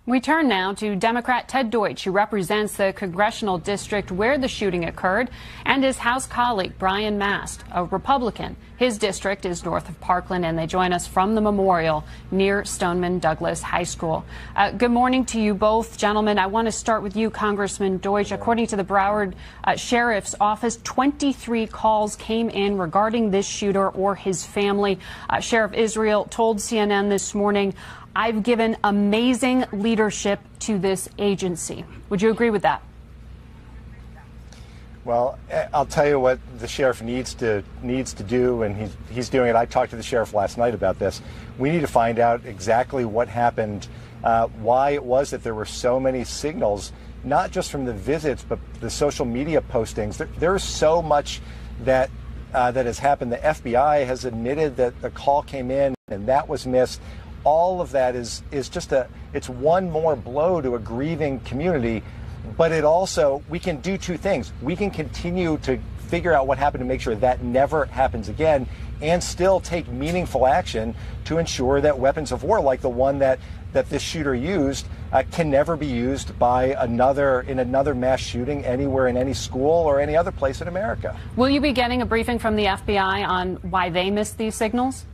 We turn now to Democrat Ted Deutsch, who represents the congressional district where the shooting occurred, and his House colleague Brian Mast, a Republican. His district is north of Parkland, and they join us from the memorial near Stoneman Douglas High School. Good morning to you both, gentlemen. I want to start with you, Congressman Deutsch. According to the Broward Sheriff's Office, 23 calls came in regarding this shooter or his family. Sheriff Israel told CNN this morning, "I've given amazing leadership to this agency." Would you agree with that? Well, I'll tell you what the sheriff needs to do, and he's doing it. I talked to the sheriff last night about this. We need to find out exactly what happened, why it was that there were so many signals, not just from the visits, but the social media postings. There's so much that has happened. The FBI has admitted that a call came in and that was missed. All of that is just it's one more blow to a grieving community, but it also, we can do two things. We can continue to figure out what happened to make sure that never happens again, and still take meaningful action to ensure that weapons of war like the one that this shooter used can never be used by another mass shooting anywhere in any school or any other place in America. Will you be getting a briefing from the FBI on why they missed these signals?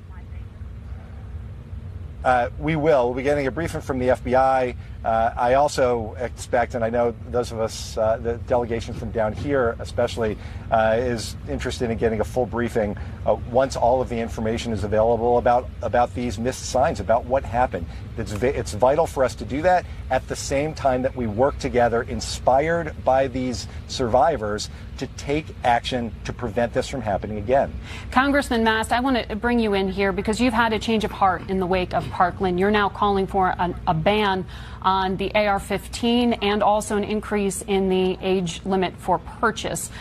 We will. We'll be getting a briefing from the FBI. I also expect, and I know those of us, the delegation from down here especially, is interested in getting a full briefing once all of the information is available about these missed signs, about what happened. It's vital for us to do that at the same time that we work together, inspired by these survivors, to take action to prevent this from happening again. Congressman Mast, I want to bring you in here because you've had a change of heart in the wake of Parkland. You're now calling for a ban on the AR-15 and also an increase in the age limit for purchase.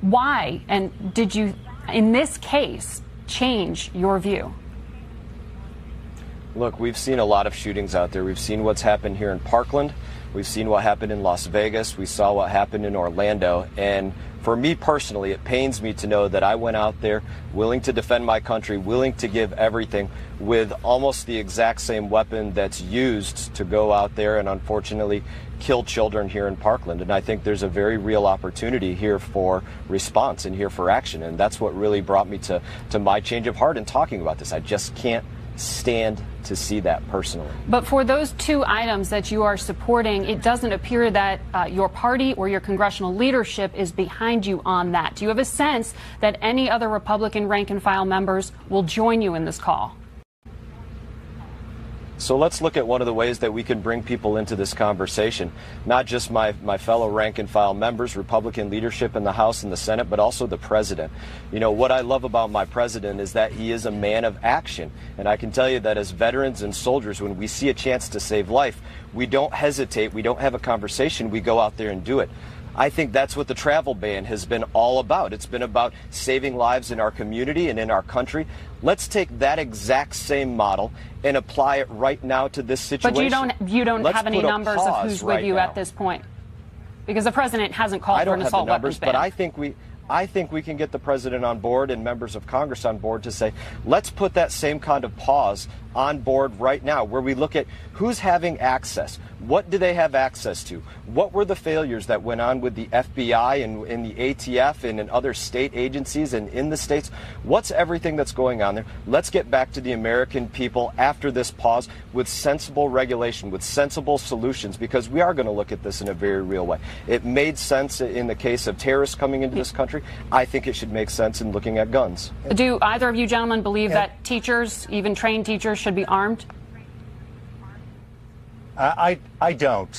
Why? And did you, in this case, change your view? Look, we've seen a lot of shootings out there. We've seen what's happened here in Parkland. We've seen what happened in Las Vegas. We saw what happened in Orlando. And for me personally, it pains me to know that I went out there willing to defend my country, willing to give everything, with almost the exact same weapon that's used to go out there and unfortunately kill children here in Parkland. And I think there's a very real opportunity here for response and here for action. And that's what really brought me to my change of heart in talking about this. I just can't stand to see that personally. But for those two items that you are supporting, it doesn't appear that your party or your congressional leadership is behind you on that. Do you have a sense that any other Republican rank and file members will join you in this call? So let's look at one of the ways that we can bring people into this conversation, not just my fellow rank and file members, Republican leadership in the House and the Senate, but also the president. You know, what I love about my president is that he is a man of action. And I can tell you that as veterans and soldiers, when we see a chance to save life, we don't hesitate, we don't have a conversation, we go out there and do it. I think that's what the travel ban has been all about. It's been about saving lives in our community and in our country. Let's take that exact same model and apply it right now to this situation. But you don't have any numbers of who's with you at this point, because the president hasn't called for an assault weapons ban. But I think we can get the president on board and members of Congress on board to say, let's put that same kind of pause on board right now, where we look at who's having access. What do they have access to? What were the failures that went on with the FBI and in the ATF and in other state agencies and in the states? What's everything that's going on there? Let's get back to the American people after this pause with sensible regulation, with sensible solutions, because we are going to look at this in a very real way. It made sense in the case of terrorists coming into this country. I think it should make sense in looking at guns. Do either of you gentlemen believe that teachers, even trained teachers, should be armed? I don't.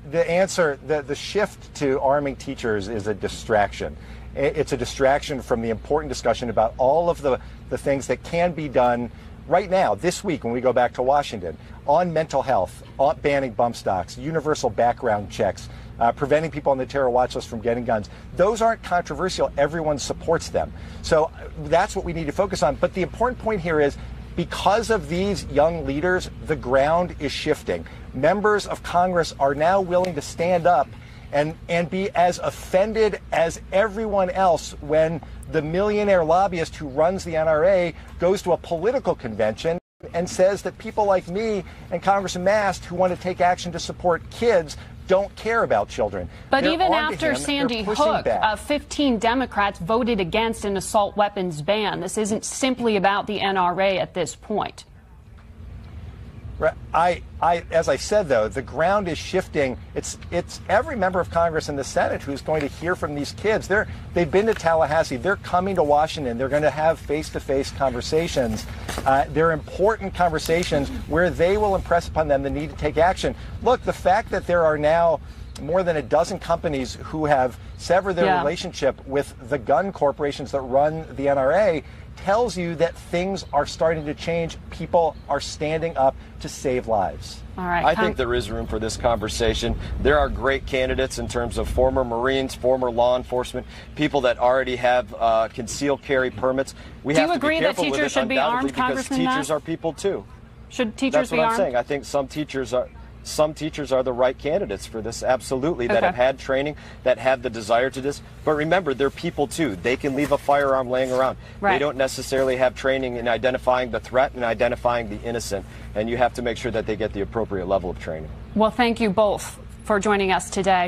The answer, the shift to arming teachers is a distraction. It's a distraction from the important discussion about all of the things that can be done right now, this week, when we go back to Washington, on mental health, on banning bump stocks, universal background checks, preventing people on the terror watch list from getting guns. Those aren't controversial. Everyone supports them. So that's what we need to focus on. But the important point here is, because of these young leaders, the ground is shifting. Members of Congress are now willing to stand up and be as offended as everyone else when the millionaire lobbyist who runs the NRA goes to a political convention and says that people like me and Congressman Mast who want to take action to support kids don't care about children. But They're even onto after him, Sandy they're pushing Hook, back. 15 Democrats voted against an assault weapons ban. This isn't simply about the NRA at this point. As I said, though, the ground is shifting. It's every member of Congress and the Senate who's going to hear from these kids. They've been to Tallahassee. They're coming to Washington. They're going to have face-to-face conversations. They're important conversations where they will impress upon them the need to take action. Look, the fact that there are now more than a dozen companies who have severed their relationship with the gun corporations that run the NRA tells you that things are starting to change. People are standing up to save lives. All right. I think there is room for this conversation. There are great candidates in terms of former Marines, former law enforcement, people that already have concealed carry permits. Do you agree that teachers should be armed, Congressman Mast? Because teachers are people too. Should teachers be armed? That's what I'm saying. I think some teachers are the right candidates for this, absolutely, that have had training, that have the desire to this. But remember, they're people too. They can leave a firearm laying around. Right. They don't necessarily have training in identifying the threat and identifying the innocent. And you have to make sure that they get the appropriate level of training. Well, thank you both for joining us today.